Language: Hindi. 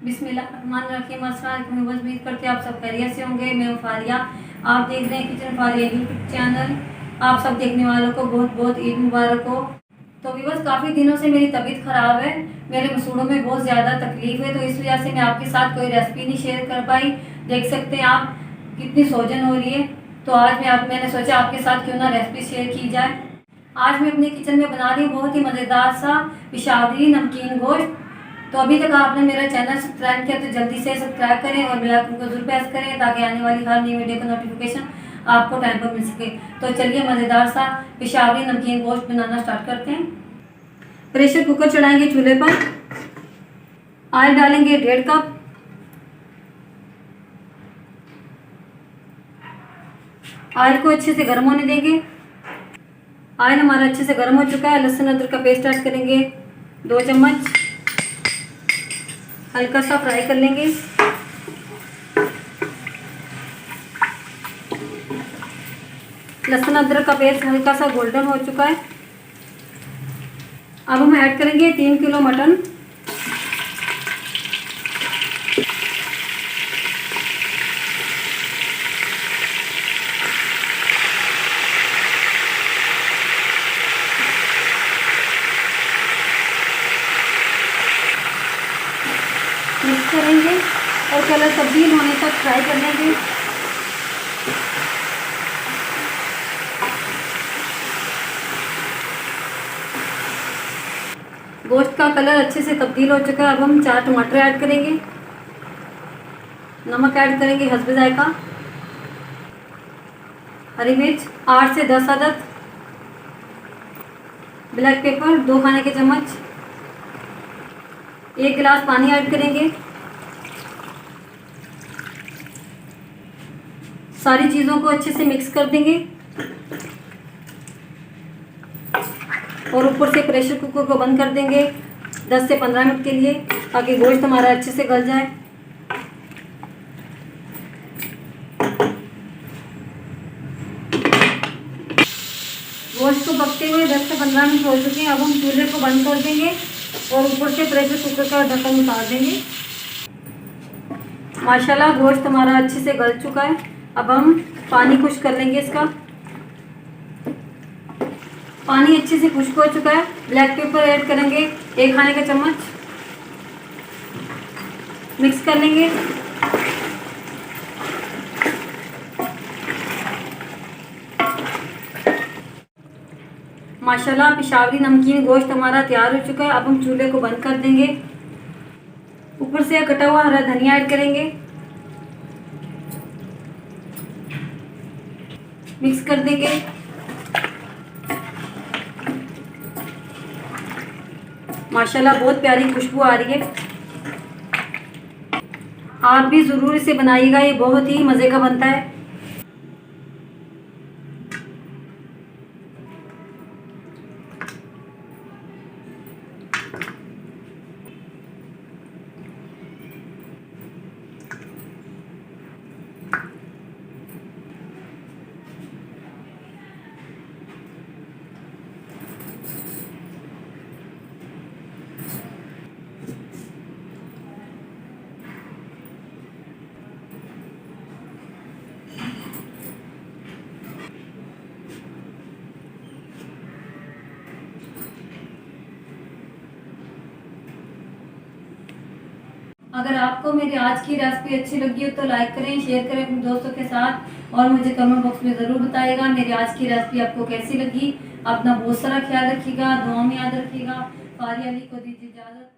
बिस्मिल्लाहिर्रहमानिर्रहीम। अस्सलाम वालेकुम। उम्मीद करते आप सब खैरियत से होंगे। मैं हूं फारिया, आप देख रहे हैं किचन फारिया यूट्यूब चैनल। आप सब देखने वालों को बहुत बहुत ईद मुबारक हो। तो व्यूअर्स, काफ़ी दिनों से मेरी तबीयत ख़राब है, मेरे मसूड़ों में बहुत ज़्यादा तकलीफ है, तो इस वजह से मैं आपके साथ कोई रेसिपी नहीं शेयर कर पाई। देख सकते हैं आप कितनी सोजन हो रही है। तो आज मैंने सोचा आपके साथ क्यों ना रेसिपी शेयर की जाए। आज मैं अपने किचन में बना रही हूँ बहुत ही मज़ेदार सा पेशावरी नमकीन गोश्त। तो अभी तक आपने मेरा चैनल सब्सक्राइब किया तो जल्दी से सब्सक्राइब करें और बेल आइकन को जरूर प्रेस करें ताकि आने वाली हर नई वीडियो का नोटिफिकेशन आपको टाइम पर मिल सके। तो चलिए मज़ेदार सा पेशावरी नमकीन गोश्त बनाना स्टार्ट करते हैं। प्रेशर कुकर चढ़ाएंगे चूल्हे पर। ऑयल डालेंगे 1.5 कप। ऑयल को अच्छे से गर्म होने देंगे। ऑयल हमारा अच्छे से गर्म हो चुका है। लहसुन अदरक का पेस्ट ऐड करेंगे 2 चम्मच। हल्का सा फ्राई कर लेंगे। लहसुन अदरक का पेस्ट हल्का सा गोल्डन हो चुका है। अब हम ऐड करेंगे 3 किलो मटन। मिक्स करेंगे और कलर तब्दील होने तक फ्राई कर लेंगे। गोश्त का कलर अच्छे से तब्दील हो चुका है। अब हम 4 टमाटर ऐड करेंगे। नमक ऐड करेंगे हस्बे जायका। हरी मिर्च 8 से 10 अदद। ब्लैक पेपर 2 खाने के चम्मच। 1 गिलास पानी ऐड करेंगे। सारी चीज़ों को अच्छे से मिक्स कर देंगे और ऊपर से प्रेशर कुकर को बंद कर देंगे 10 से 15 मिनट के लिए ताकि गोश्त हमारा अच्छे से गल जाए। गोश्त को पकते हुए 10 से 15 मिनट हो चुके हैं। अब हम चूल्हे को बंद कर देंगे और ऊपर से प्रेशर कुकर का ढक्कन उतार देंगे। माशाल्लाह गोश्त हमारा अच्छे से गल चुका है। अब हम पानी खुश्क कर लेंगे इसका। पानी अच्छे से खुश्क हो चुका है। ब्लैक पेपर ऐड करेंगे 1 खाने का चम्मच। मिक्स कर लेंगे। माशाल्लाह पेशावरी नमकीन गोश्त हमारा तैयार हो चुका है। अब हम चूल्हे को बंद कर देंगे। ऊपर से कटा हुआ हरा धनिया ऐड करेंगे। मिक्स कर देंगे। माशाल्लाह बहुत प्यारी खुशबू आ रही है। आप भी ज़रूर इसे बनाइएगा, ये बहुत ही मज़े का बनता है। अगर आपको मेरी आज की रेसिपी अच्छी लगी हो तो लाइक करें, शेयर करें अपने दोस्तों के साथ और मुझे कमेंट बॉक्स में ज़रूर बताइएगा मेरी आज की रेसिपी आपको कैसी लगी। अपना बहुत सारा ख्याल रखिएगा, दुआ में याद रखिएगा। फारिया अली को दीजिए इजाज़त।